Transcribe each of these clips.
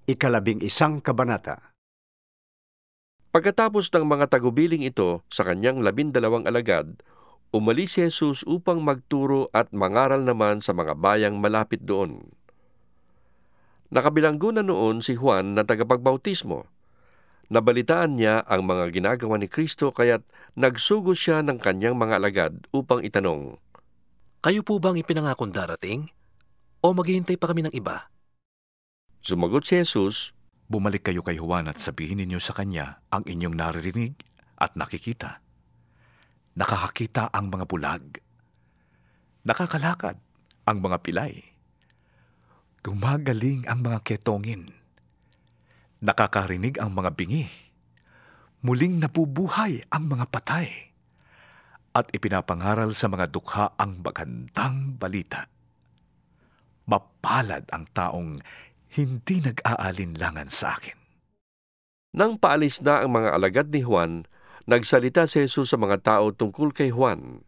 11 kabanata. Pagkatapos ng mga tagubiling ito sa kanyang 12 alagad, umalis si Jesus upang magturo at mangaral naman sa mga bayang malapit doon. Nakabilanggo na noon si Juan na tagapagbautismo. Nabalitaan niya ang mga ginagawa ni Kristo kaya't nagsugo siya ng kanyang mga alagad upang itanong, Kayo po bang ipinangakong darating? O maghihintay pa kami ng iba? Sumagot si Jesus, Bumalik kayo kay Juan at sabihin ninyo sa kanya ang inyong naririnig at nakikita. Nakakakita ang mga bulag. Nakakalakad ang mga pilay. Gumagaling ang mga ketongin. Nakakarinig ang mga bingi. Muling nabubuhay ang mga patay. At ipinapangaral sa mga dukha ang magandang balita. Mapalad ang taong hindi nag-aalinlangan sa akin. nang paalis na ang mga alagad ni Juan, nagsalita si Jesus sa mga tao tungkol kay Juan.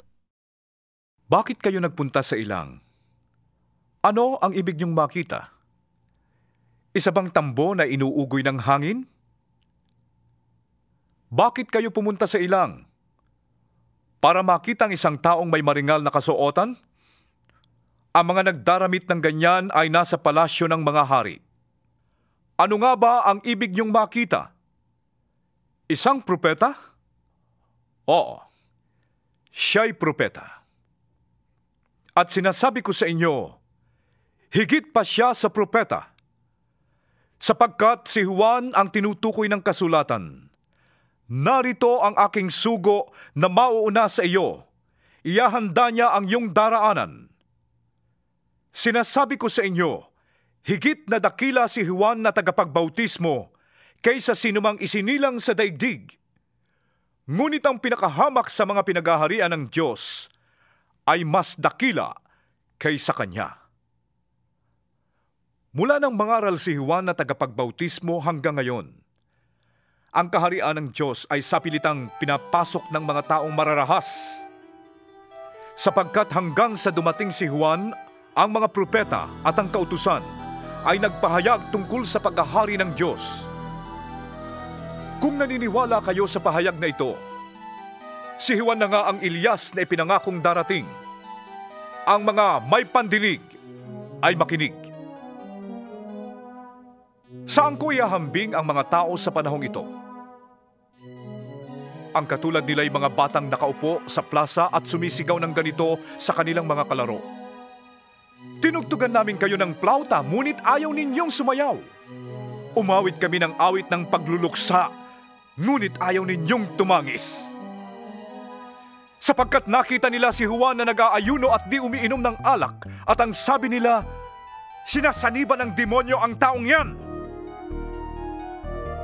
Bakit kayo nagpunta sa ilang? Ano ang ibig niyong makita? Isa bang tambo na inuugoy ng hangin? Bakit kayo pumunta sa ilang? Para makita ang isang taong may maringal na kasuotan? Ang mga nagdaramit ng ganyan ay nasa palasyo ng mga hari. Ano nga ba ang ibig niyong makita? Isang propeta? Oo, siya'y propeta. At sinasabi ko sa inyo, higit pa siya sa propeta. Sapagkat si Juan ang tinutukoy ng kasulatan. Narito ang aking sugo na mauuna sa iyo. Iyahanda niya ang iyong daraanan. Sinasabi ko sa inyo, higit na dakila si Juan na tagapagbautismo kaysa sinumang isinilang sa daigdig. Ngunit ang pinakahamak sa mga pinagaharian ng Diyos ay mas dakila kaysa kanya. Mula nang mangaral si Juan na tagapagbautismo hanggang ngayon, ang kaharian ng Diyos ay sapilitang pinapasok ng mga taong mararahas. Sapagkat hanggang sa dumating si Juan, ang mga propeta at ang kautusan ay nagpahayag tungkol sa paghahari ng Diyos. Kung naniniwala kayo sa pahayag na ito, si Juan na nga ang Elias na ipinangakong darating. Ang mga may pandinig ay makinig. Saan ko ihahambing ang mga tao sa panahong ito? Ang katulad nila ay mga batang nakaupo sa plaza at sumisigaw ng ganito sa kanilang mga kalaro. Tinugtugan namin kayo ng plauta, ngunit ayaw ninyong sumayaw. Umawit kami ng awit ng pagluluksa, ngunit ayaw ninyong tumangis. Sapagkat nakita nila si Juan na nag-aayuno at di umiinom ng alak, at ang sabi nila, sinasaniban ng demonyo ang taong yan.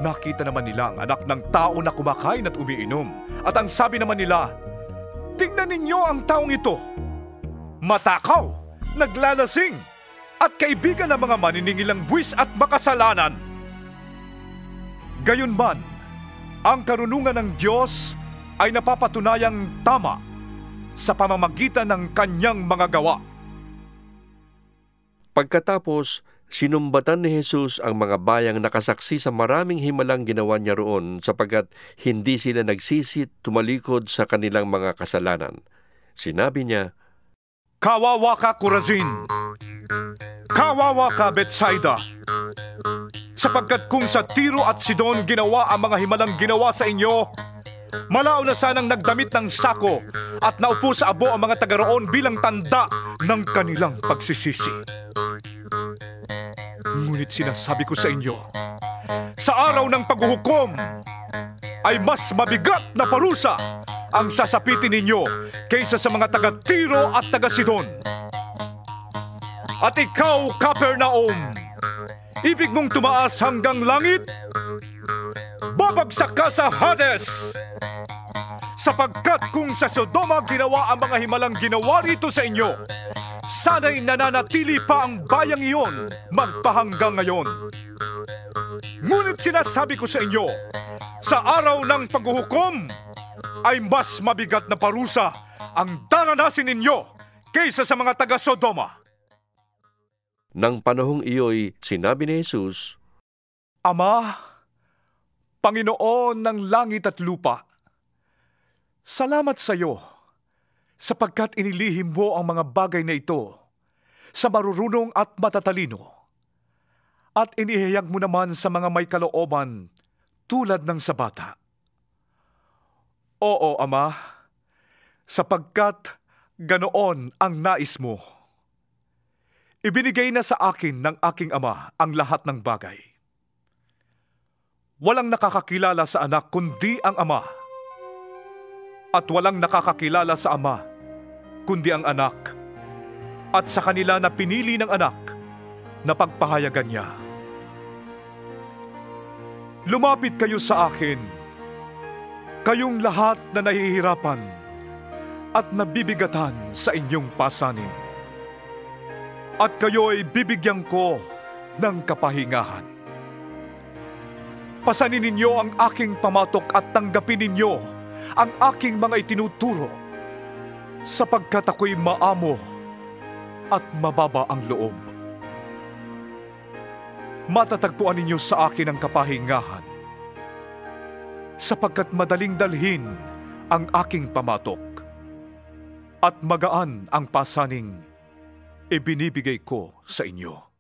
Nakita naman nila ang anak ng tao na kumakain at umiinom, at ang sabi naman nila, tingnan ninyo ang taong ito. Matakaw, naglalasing, at kaibigan ng mga maniningil buwis at makasalanan. Gayunman, ang karunungan ng Diyos ay napapatunayang tama sa pamamagitan ng kanyang mga gawa. Pagkatapos, sinumbatan ni Jesus ang mga bayang nakasaksi sa maraming himalang ginawa niya roon sapagkat hindi sila nagsisit tumalikod sa kanilang mga kasalanan. Sinabi niya, Kawawa ka, Corazin! Kawawa ka, Bethsaida! Sapagkat kung sa Tiro at Sidon ginawa ang mga himalang ginawa sa inyo, malao na sanang nagdamit ng sako at naupo sa abo ang mga taga-roon bilang tanda ng kanilang pagsisisi. Ngunit sinasabi ko sa inyo, sa araw ng paghuhukom ay mas mabigat na parusa ang sasapitin ninyo kaysa sa mga taga-Tiro at taga-Sidon. At ikaw, Capernaum, ibig mong tumaas hanggang langit? Babagsak ka sa Hades! Sapagkat kung sa Sodoma ginawa ang mga himalang ginawa rito sa inyo, sana'y nananatili pa ang bayang iyon magpahanggang ngayon. Ngunit sinasabi ko sa inyo, sa araw ng paghuhukom, ay mas mabigat na parusa ang daranasin ninyo kaysa sa mga taga-Sodoma. Nang panahong iyo'y sinabi ni Jesus, Ama, Panginoon ng langit at lupa, salamat sa iyo sapagkat inilihim mo ang mga bagay na ito sa marurunong at matatalino at inihayag mo naman sa mga may kalooban tulad ng sa bata. Oo, Ama, sapagkat ganoon ang nais mo. Ibinigay na sa akin ng aking Ama ang lahat ng bagay. Walang nakakakilala sa anak kundi ang Ama, at walang nakakakilala sa Ama kundi ang anak, at sa kanila na pinili ng anak na pagpahayagan niya. Lumapit kayo sa akin, kayong lahat na nahihirapan at nabibigatan sa inyong pasanin, at kayo'y bibigyan ko ng kapahingahan. Pasanin ninyo ang aking pamatok at tanggapin ninyo ang aking mga itinuturo, sapagkat ako'y maamo at mababa ang loob. Matatagpuan ninyo sa akin ang kapahingahan, sapagkat madaling dalhin ang aking pamatok at magaan ang pasaning ibinibigay ko sa inyo.